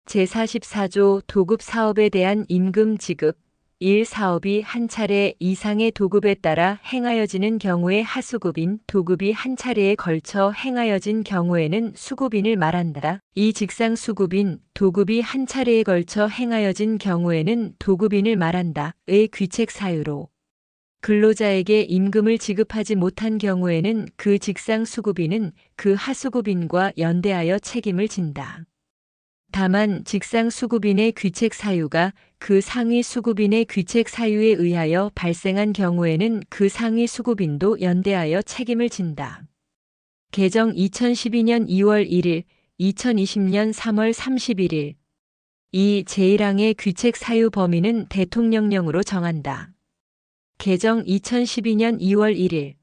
제44조 도급 사업에 대한 임금 지급 1. 사업이 한 차례 이상의 도급에 따라 행하여지는 경우에 하수급인, 도급이 한 차례에 걸쳐 행하여진 경우에는 수급인을 말한다. 2. 직상 수급인, 도급이 한 차례에 걸쳐 행하여진 경우에는 도급인을 말한다. 의 귀책 사유로 근로자에게 임금을 지급하지 못한 경우에는 그 직상 수급인은 그 하수급인과 연대하여 책임을 진다. 다만 직상 수급인의 귀책 사유가 그 상위 수급인의 귀책 사유에 의하여 발생한 경우에는 그 상위 수급인도 연대하여 책임을 진다. 개정 2012년 2월 1일, 2020년 3월 31일. 이 제1항의 귀책 사유 범위는 대통령령으로 정한다. 개정 2012년 2월 1일.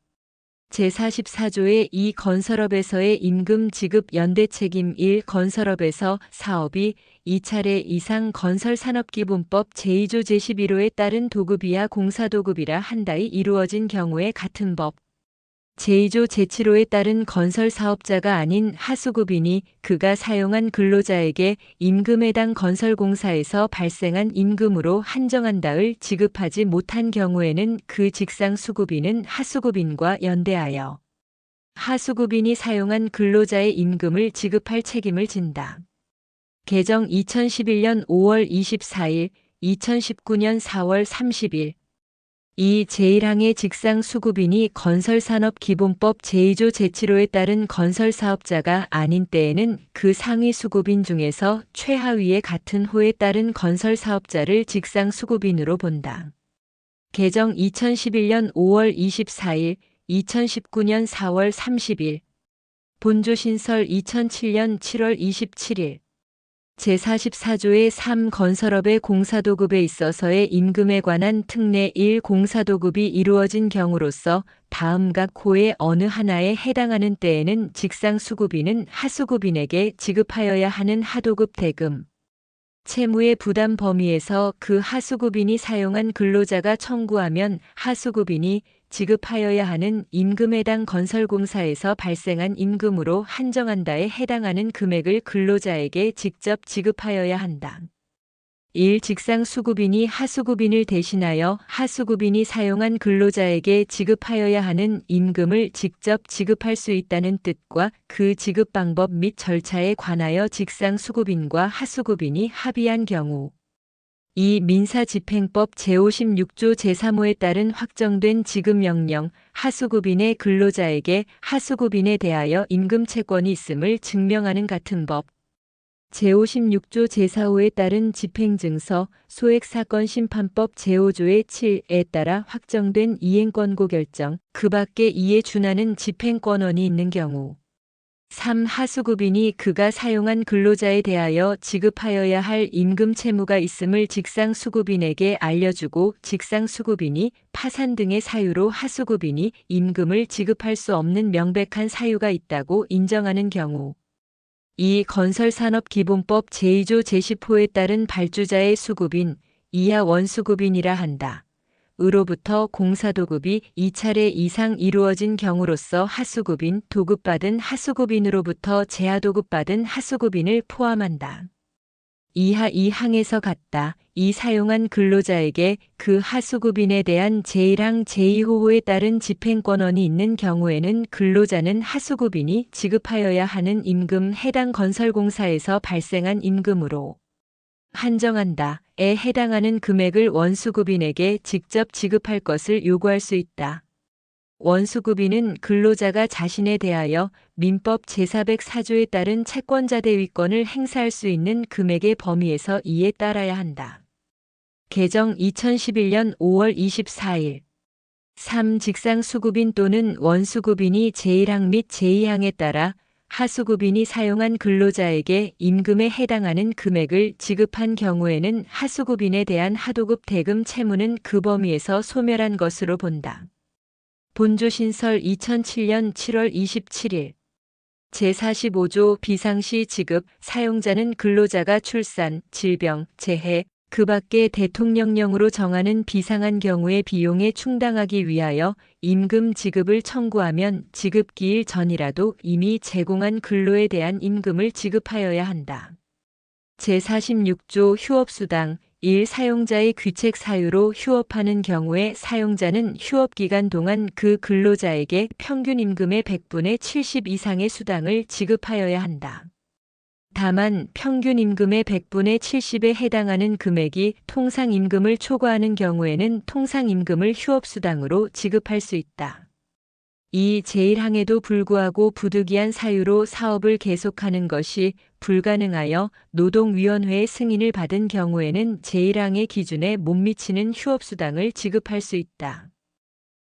제44조의 2 건설업에서의 임금 지급 연대 책임 1 건설업에서 사업이 2차례 이상 건설산업기본법 제2조 제11호에 따른 도급이야 공사도급이라 한다이 이루어진 경우에 같은 법 제2조 제7호에 따른 건설 사업자가 아닌 하수급이니 그가 사용한 근로자에게 임금에 해당 건설공사에서 발생한 임금으로 한정한다을 지급하지 못한 경우에는 그 직상 수급인은 하수급인과 연대하여 하수급인이 사용한 근로자의 임금을 지급할 책임을 진다. 개정 2011년 5월 24일, 2019년 4월 30일 이 제1항의 직상 수급인이 건설산업기본법 제2조 제7호에 따른 건설사업자가 아닌 때에는 그 상위 수급인 중에서 최하위의 같은 호에 따른 건설사업자를 직상 수급인으로 본다. 개정 2011년 5월 24일, 2019년 4월 30일 본조신설 2007년 7월 27일 제44조의 3 건설업의 공사도급에 있어서의 임금에 관한 특례 1 공사도급이 이루어진 경우로서 다음 각 호의 어느 하나에 해당하는 때에는 직상 수급인은 하수급인에게 지급하여야 하는 하도급 대금, 채무의 부담 범위에서 그 하수급인이 사용한 근로자가 청구하면 하수급인이 지급하여야 하는 임금에 해당 건설공사에서 발생한 임금으로 한정한다에 해당하는 금액을 근로자에게 직접 지급하여야 한다. 1. 직상 수급인이 하수급인을 대신하여 하수급인이 사용한 근로자에게 지급하여야 하는 임금을 직접 지급할 수 있다는 뜻과 그 지급 방법 및 절차에 관하여 직상 수급인과 하수급인이 합의한 경우 2. 민사집행법 제56조 제3호에 따른 확정된 지급명령, 하수급인의 근로자에게 하수급인에 대하여 임금채권이 있음을 증명하는 같은 법 제56조 제4호에 따른 집행증서, 소액사건심판법 제5조의 7에 따라 확정된 이행권고 결정, 그 밖에 이에 준하는 집행권원이 있는 경우 3. 하수급인이 그가 사용한 근로자에 대하여 지급하여야 할 임금 채무가 있음을 직상 수급인에게 알려주고 직상 수급인이 파산 등의 사유로 하수급인이 임금을 지급할 수 없는 명백한 사유가 있다고 인정하는 경우 2. 건설산업기본법 제2조 제10호에 따른 발주자의 수급인, 이하 원수급인이라 한다. 으로부터 공사도급이 2차례 이상 이루어진 경우로서 하수급인, 도급받은 하수급인으로부터 재하도급받은 하수급인을 포함한다. 이하 이 항에서 같다. 이 사용한 근로자에게 그 하수급인에 대한 제1항 제2호에 따른 집행권원이 있는 경우에는 근로자는 하수급인이 지급하여야 하는 임금 해당 건설공사에서 발생한 임금으로 한정한다에 해당하는 금액을 원수급인에게 직접 지급할 것을 요구할 수 있다. 원수급인은 근로자가 자신에 대하여 민법 제404조에 따른 채권자 대위권을 행사할 수 있는 금액의 범위에서 이에 따라야 한다. 개정 2011년 5월 24일 3. 직상 수급인 또는 원수급인이 제1항 및 제2항에 따라 하수급인이 사용한 근로자에게 임금에 해당하는 금액을 지급한 경우에는 하수급인에 대한 하도급 대금 채무는 그 범위에서 소멸한 것으로 본다. 본조신설 2007년 7월 27일 제45조 비상시 지급 사용자는 근로자가 출산, 질병, 재해, 그 밖에 대통령령으로 정하는 비상한 경우의 비용에 충당하기 위하여 임금 지급을 청구하면 지급기일 전이라도 이미 제공한 근로에 대한 임금을 지급하여야 한다. 제46조 휴업수당 1. 사용자의 귀책 사유로 휴업하는 경우에 사용자는 휴업기간 동안 그 근로자에게 평균 임금의 100분의 70 이상의 수당을 지급하여야 한다. 다만 평균 임금의 100분의 70에 해당하는 금액이 통상임금을 초과하는 경우에는 통상임금을 휴업수당으로 지급할 수 있다. 이 제1항에도 불구하고 부득이한 사유로 사업을 계속하는 것이 불가능하여 노동위원회의 승인을 받은 경우에는 제1항의 기준에 못 미치는 휴업수당을 지급할 수 있다.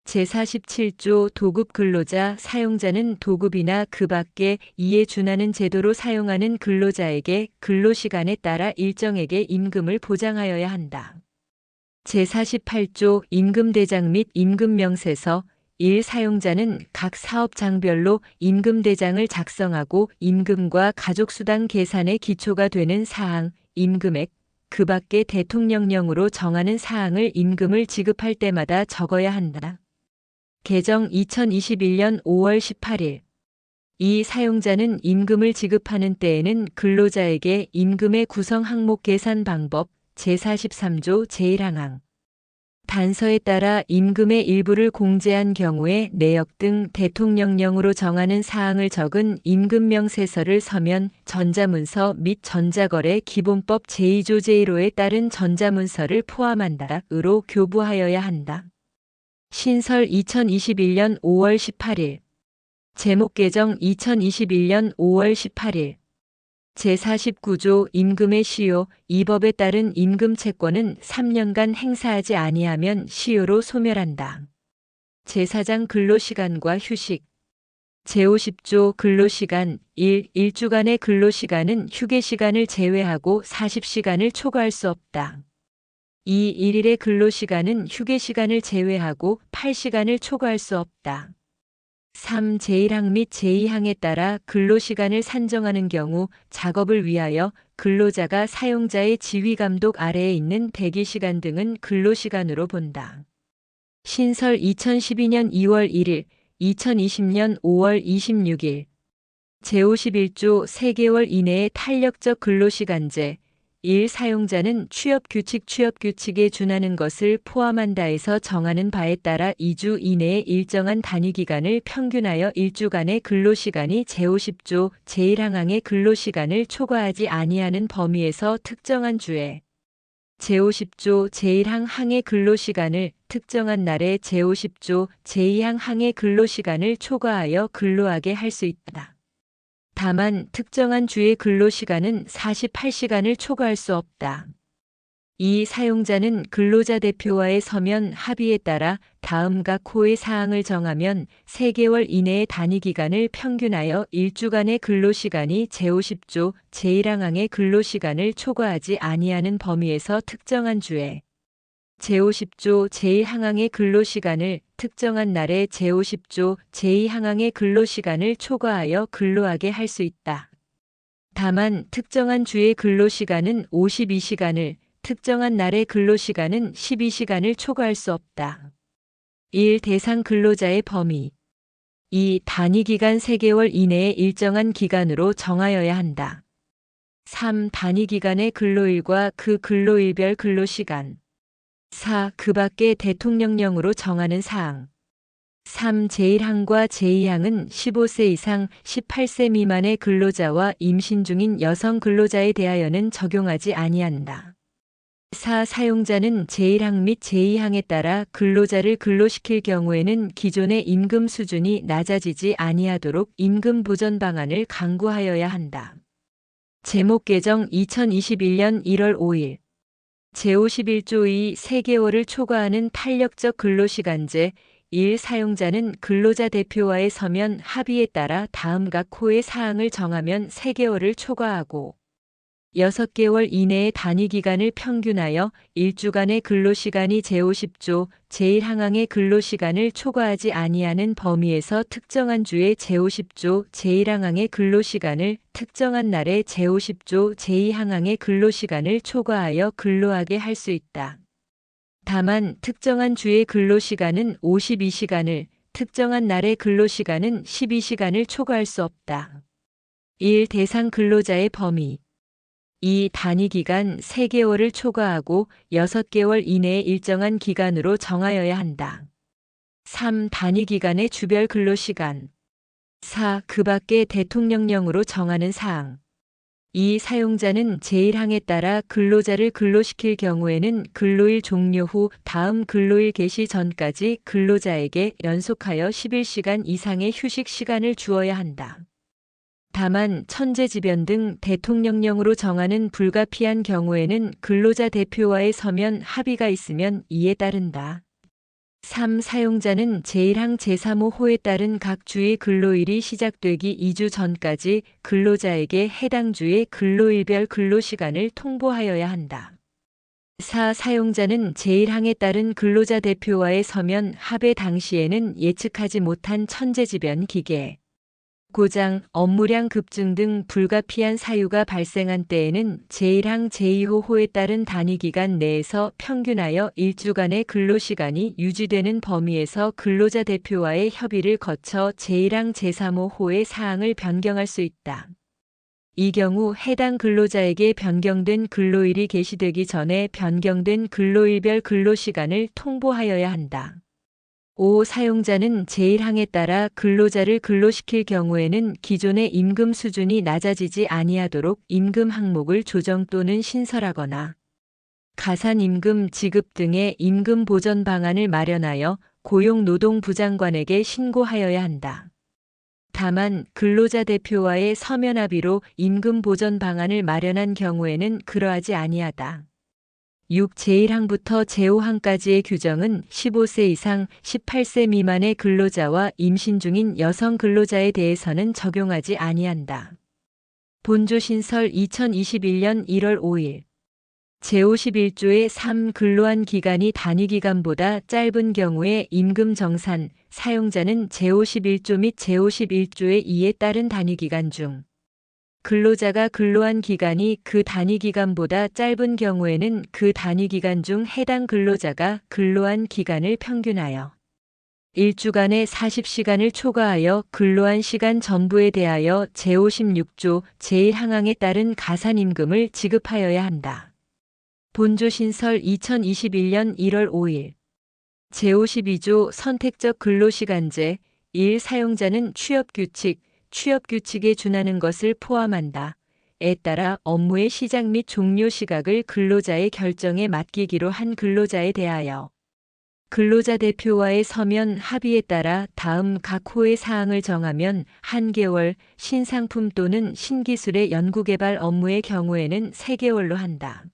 제47조 도급 근로자 사용자는 도급이나 그 밖에 이에 준하는 제도로 사용하는 근로자에게 근로시간에 따라 일정액의 임금을 보장하여야 한다. 제48조 임금대장 및 임금명세서 1. 사용자는 각 사업장별로 임금대장을 작성하고 임금과 가족수당 계산의 기초가 되는 사항, 임금액, 그 밖에 대통령령으로 정하는 사항을 임금을 지급할 때마다 적어야 한다. 개정 2021년 5월 18일. 이 사용자는 임금을 지급하는 때에는 근로자에게 임금의 구성 항목 계산 방법 제43조 제1항 단서에 따라 임금의 일부를 공제한 경우에 내역 등 대통령령으로 정하는 사항을 적은 임금명세서를 서면 전자문서 및 전자거래 기본법 제2조 제1호에 따른 전자문서를 포함한다으로 교부하여야 한다. 신설 2021년 5월 18일. 제목 개정 2021년 5월 18일. 제49조 임금의 시효 이 법에 따른 임금 채권은 3년간 행사하지 아니하면 시효로 소멸한다. 제4장 근로시간과 휴식. 제50조 근로시간 1. 1주간의 근로시간은 휴게시간을 제외하고 40시간을 초과할 수 없다. 2. 1일의 근로시간은 휴게시간을 제외하고 8시간을 초과할 수 없다. 3. 제1항 및 제2항에 따라 근로시간을 산정하는 경우 작업을 위하여 근로자가 사용자의 지휘감독 아래에 있는 대기시간 등은 근로시간으로 본다. 신설 2012년 2월 1일, 2020년 5월 26일. 제51조 3개월 이내의 탄력적 근로시간제 1. 사용자는 취업규칙에 준하는 것을 포함한다에서 정하는 바에 따라 2주 이내의 일정한 단위기간을 평균하여 1주간의 근로시간이 제50조 제1항의 근로시간을 초과하지 아니하는 범위에서 특정한 주에 제50조 제1항의 근로시간을 특정한 날에 제50조 제2항의 근로시간을 초과하여 근로하게 할 수 있다. 다만 특정한 주의 근로시간은 48시간을 초과할 수 없다. 이 사용자는 근로자 대표와의 서면 합의에 따라 다음 각 호의 사항을 정하면 3개월 이내의 단위기간을 평균하여 1주간의 근로시간이 제50조 제1항의 근로시간을 초과하지 아니하는 범위에서 특정한 주에 제50조 제1항의 근로시간을 특정한 날에 제50조 제2항의 근로시간을 초과하여 근로하게 할 수 있다. 다만 특정한 주의 근로시간은 52시간을, 특정한 날의 근로시간은 12시간을 초과할 수 없다. 1. 대상 근로자의 범위. 2. 단위기간 3개월 이내의 일정한 기간으로 정하여야 한다. 3. 단위기간의 근로일과 그 근로일별 근로시간. 4. 그 밖의 대통령령으로 정하는 사항. 3. 제1항과 제2항은 15세 이상 18세 미만의 근로자와 임신 중인 여성 근로자에 대하여는 적용하지 아니한다. 4. 사용자는 제1항 및 제2항에 따라 근로자를 근로시킬 경우에는 기존의 임금 수준이 낮아지지 아니하도록 임금 보전 방안을 강구하여야 한다. 제목 개정 2021년 1월 5일. 제51조 2 3개월을 초과하는 탄력적 근로시간제 1. 사용자는 근로자 대표와의 서면 합의에 따라 다음 각 호의 사항을 정하면 3개월을 초과하고 6개월 이내의 단위기간을 평균하여 1주간의 근로시간이 제50조 제1항의 근로시간을 초과하지 아니하는 범위에서 특정한 주의 제50조 제1항의 근로시간을 특정한 날에 제50조 제2항의 근로시간을 초과하여 근로하게 할 수 있다. 다만 특정한 주의 근로시간은 52시간을, 특정한 날의 근로시간은 12시간을 초과할 수 없다. 1. 대상 근로자의 범위. 2. 단위기간 3개월을 초과하고 6개월 이내의 일정한 기간으로 정하여야 한다. 3. 단위기간의 주별 근로시간. 4. 그 밖의 대통령령으로 정하는 사항. 2. 사용자는 제1항에 따라 근로자를 근로시킬 경우에는 근로일 종료 후 다음 근로일 개시 전까지 근로자에게 연속하여 11시간 이상의 휴식 시간을 주어야 한다. 다만 천재지변 등 대통령령으로 정하는 불가피한 경우에는 근로자 대표와의 서면 합의가 있으면 이에 따른다. 3. 사용자는 제1항 제3호호에 따른 각 주의 근로일이 시작되기 2주 전까지 근로자에게 해당 주의 근로일별 근로시간을 통보하여야 한다. 4. 사용자는 제1항에 따른 근로자 대표와의 서면 합의 당시에는 예측하지 못한 천재지변 기계 고장, 업무량 급증 등 불가피한 사유가 발생한 때에는 제1항 제2호호에 따른 단위기간 내에서 평균하여 일주간의 근로시간이 유지되는 범위에서 근로자 대표와의 협의를 거쳐 제1항 제3호호의 사항을 변경할 수 있다. 이 경우 해당 근로자에게 변경된 근로일이 게시되기 전에 변경된 근로일별 근로시간을 통보하여야 한다. 5. 사용자는 제1항에 따라 근로자를 근로시킬 경우에는 기존의 임금 수준이 낮아지지 아니하도록 임금 항목을 조정 또는 신설하거나 가산임금 지급 등의 임금 보전 방안을 마련하여 고용노동부 장관에게 신고하여야 한다. 다만 근로자 대표와의 서면 합의로 임금 보전 방안을 마련한 경우에는 그러하지 아니하다. 6. 제1항부터 제5항까지의 규정은 15세 이상 18세 미만의 근로자와 임신 중인 여성 근로자에 대해서는 적용하지 아니한다. 본조 신설 2021년 1월 5일 제51조의 3. 근로한 기간이 단위기간보다 짧은 경우에 임금 정산, 사용자는 제51조 및 제51조의 2에 따른 단위기간 중 근로자가 근로한 기간이 그 단위기간보다 짧은 경우에는 그 단위기간 중 해당 근로자가 근로한 기간을 평균하여 1주간의 40시간을 초과하여 근로한 시간 전부에 대하여 제56조 제1항항에 따른 가산임금을 지급하여야 한다. 본조 신설 2021년 1월 5일 제52조 선택적 근로시간제 1. 사용자는 취업규칙에 준하는 것을 포함한다. 에 따라 업무의 시작 및 종료 시각을 근로자의 결정에 맡기기로 한 근로자에 대하여 근로자 대표와의 서면 합의에 따라 다음 각 호의 사항을 정하면 1개월, 신상품 또는 신기술의 연구개발 업무의 경우에는 3개월로 한다.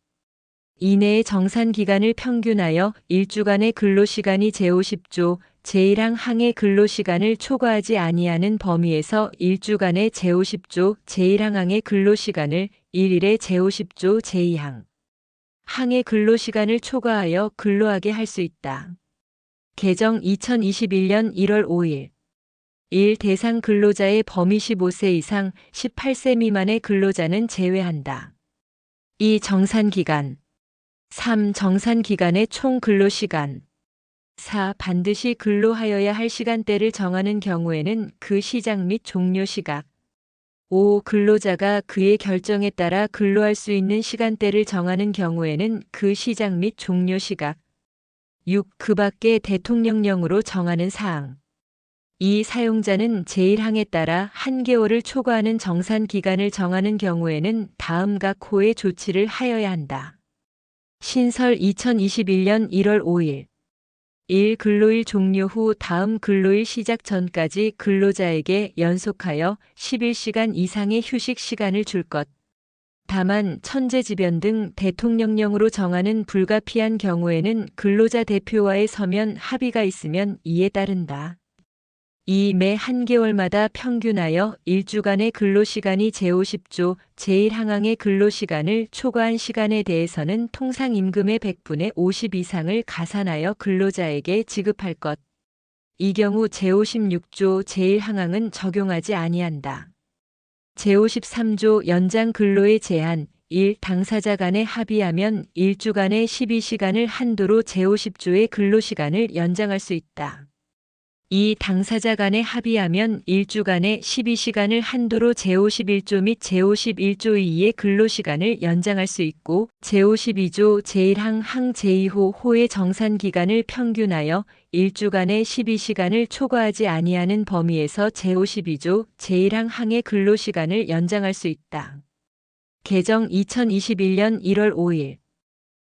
이내의 정산기간을 평균하여 1주간의 근로시간이 제50조 제1항 항의 근로시간을 초과하지 아니하는 범위에서 1주간의 제50조 제1항 항의 근로시간을 1일의 제50조 제2항 항의 근로시간을 초과하여 근로하게 할 수 있다. 개정 2021년 1월 5일 1. 대상 근로자의 범위 15세 이상 18세 미만의 근로자는 제외한다. 2. 정산기간 3. 정산기간의 총 근로시간 4. 반드시 근로하여야 할 시간대를 정하는 경우에는 그 시작 및 종료 시각 5. 근로자가 그의 결정에 따라 근로할 수 있는 시간대를 정하는 경우에는 그 시작 및 종료 시각 6. 그 밖에 대통령령으로 정하는 사항 2. 사용자는 제1항에 따라 1개월을 초과하는 정산기간을 정하는 경우에는 다음 각 호의 조치를 하여야 한다. 신설 2021년 1월 5일 1. 근로일 종료 후 다음 근로일 시작 전까지 근로자에게 연속하여 11시간 이상의 휴식 시간을 줄 것. 다만 천재지변 등 대통령령으로 정하는 불가피한 경우에는 근로자 대표와의 서면 합의가 있으면 이에 따른다. 2. 매 1개월마다 평균하여 1주간의 근로시간이 제50조 제1항항의 근로시간을 초과한 시간에 대해서는 통상임금의 100분의 50 이상을 가산하여 근로자에게 지급할 것. 이 경우 제56조 제1항항은 적용하지 아니한다. 제53조 연장 근로의 제한 1. 당사자 간에 합의하면 1주간의 12시간을 한도로 제50조의 근로시간을 연장할 수 있다. 2. 당사자 간에 합의하면 1주간의 12시간을 한도로 제51조 및 제51조 이의 근로시간을 연장할 수 있고 제52조 제1항 항 제2호 호의 정산기간을 평균하여 1주간의 12시간을 초과하지 아니하는 범위에서 제52조 제1항 항의 근로시간을 연장할 수 있다. 개정 2021년 1월 5일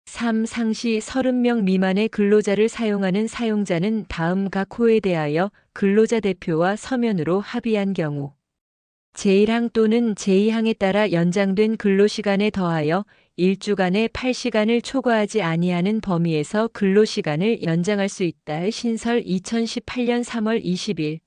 3. 상시 30명 미만의 근로자를 사용하는 사용자는 다음 각 호에 대하여 근로자 대표와 서면으로 합의한 경우 제1항 또는 제2항에 따라 연장된 근로시간에 더하여 1주간의 8시간을 초과하지 아니하는 범위에서 근로시간을 연장할 수 있다. 신설 2018년 3월 20일